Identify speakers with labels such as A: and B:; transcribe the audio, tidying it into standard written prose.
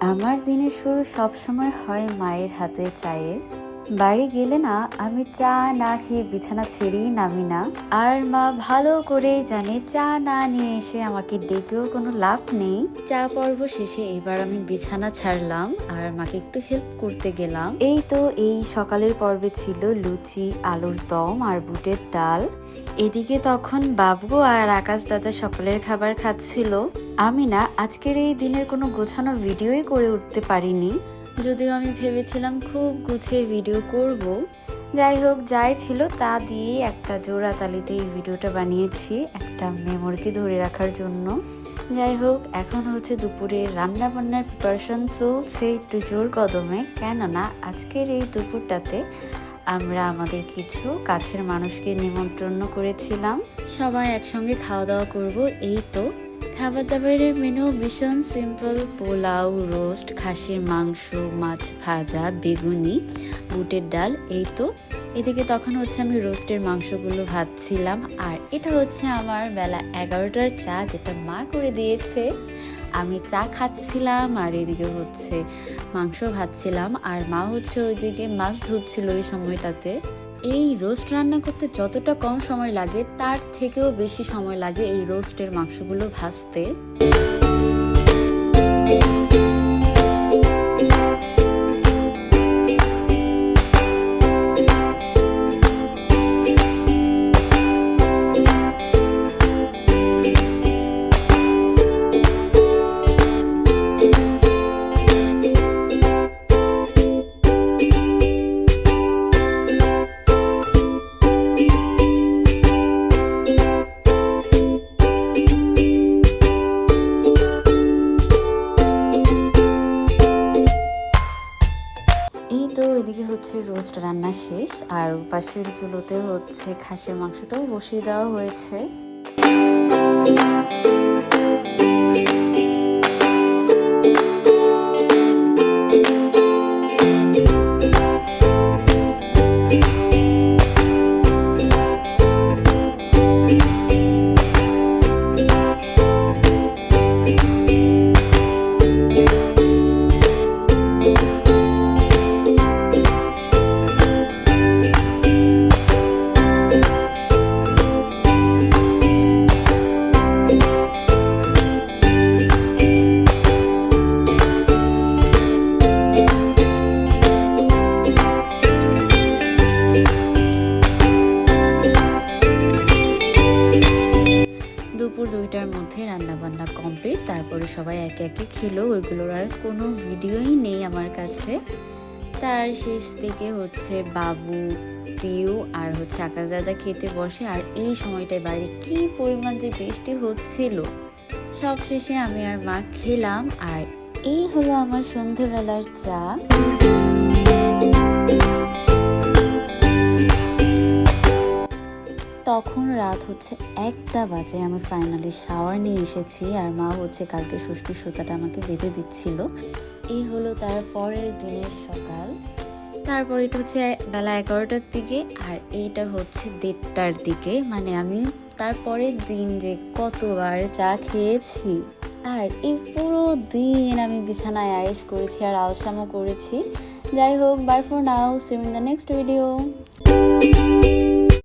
A: আমার দিনের শুরু সবসময় হয় মায়ের হাতে চায়ে। বাড়ি গেলে না আমি চা না খেয়ে বিছানা ছেড়েই নামি না। আর মা ভালো করেই জানে চা না নিয়ে এসে আমাকে ডেকেও কোনো লাভ নেই। চা পর্ব শেষে এবার আমি বিছানা ছাড়লাম আর মাকে একটু হেল্প করতে গেলাম। এই সকালের পর্বে ছিল লুচি, আলুর দম আর বুটের ডাল। এদিকে তখন বাবু আর আকাশ দাদা সকলের খাবার খাচ্ছিল। আমি না আজকের এই দিনের কোনো গোছানো ভিডিওই করে উঠতে পারিনি, যদিও আমি ভেবেছিলাম খুব গুছিয়ে ভিডিও করব। যাই হোক, যাই ছিল তা দিয়ে একটা জোড়া তালিতে এই ভিডিওটা বানিয়েছি, একটা মেমোরিকে ধরে রাখার জন্য। যাই হোক, এখন হচ্ছে দুপুরে রান্না বান্নার প্রিপারেশন চলছে একটু জোর কদমে, কেননা আজকের এই দুপুরটাতে আমরা আমাদের কিছু কাছের মানুষকে নিমন্ত্রণ করেছিলাম। সবাই একসঙ্গে খাওয়া দাওয়া করব। এই তো খাবার দাবারের মেনু ভীষণ সিম্পল: পোলাও, রোস্ট, খাসির মাংস, মাছ ভাজা, বেগুনি, বুটের ডাল। এই তো এদিকে তখন হচ্ছে আমি রোস্টের মাংসগুলো ভাজছিলাম, আর এটা হচ্ছে আমার বেলা 11টার চা, যেটা মা করে দিয়েছে। আমি চা খাচ্ছিলাম আর এদিকে হচ্ছে মাংস ভাজছিলাম, আর মা হচ্ছে ওইদিকে মাছ ধুচ্ছিল ওই সময়টাতে। এই রোস্ট রান্না করতে যতটা কম সময় লাগে তার থেকেও বেশি সময় লাগে এই রোস্টের মাংসগুলো ভাজতে। এদিকে হচ্ছে রোস্ট রান্না শেষ, আর পাশের চুলোতে হচ্ছে খাসির মাংসটাও বসিয়ে দেওয়া হয়েছে। দুপুর 2টার মধ্যে রান্না বান্না কমপ্লিট। তারপরে সবাই একে একে খেলো, ওইগুলোর আর কোনো ভিডিওই নেই আমার কাছে। তার শেষ থেকে হচ্ছে বাবু, প্রিয় আর হচ্ছে আকাশ দাদা খেতে বসে, আর এই সময়টায় বাইরে কি পরিমাণ যে বৃষ্টি হচ্ছিল। সব শেষে আমি আর মা খেলাম, আর এই হলো আমার সন্ধ্যেবেলার চা। তখন রাত হচ্ছে 1টা বাজে। আমি ফাইনালি শাওয়ার নিয়ে এসেছি, আর মা হচ্ছে কালকে ষষ্ঠীর সুতাটা আমাকে বেঁধে দিচ্ছিল। এই হলো তার পরের দিনের সকাল। তারপর এটা হচ্ছে বেলা 11টার দিকে, আর এইটা হচ্ছে 1:30টার দিকে। মানে আমি তারপরের দিন যে কতবার চা খেয়েছি, আর এই পুরো দিন আমি বিছানায় আয়েশ করেছি আর আলসামও করেছি। যাই হোক, bye for now, see you in the next video.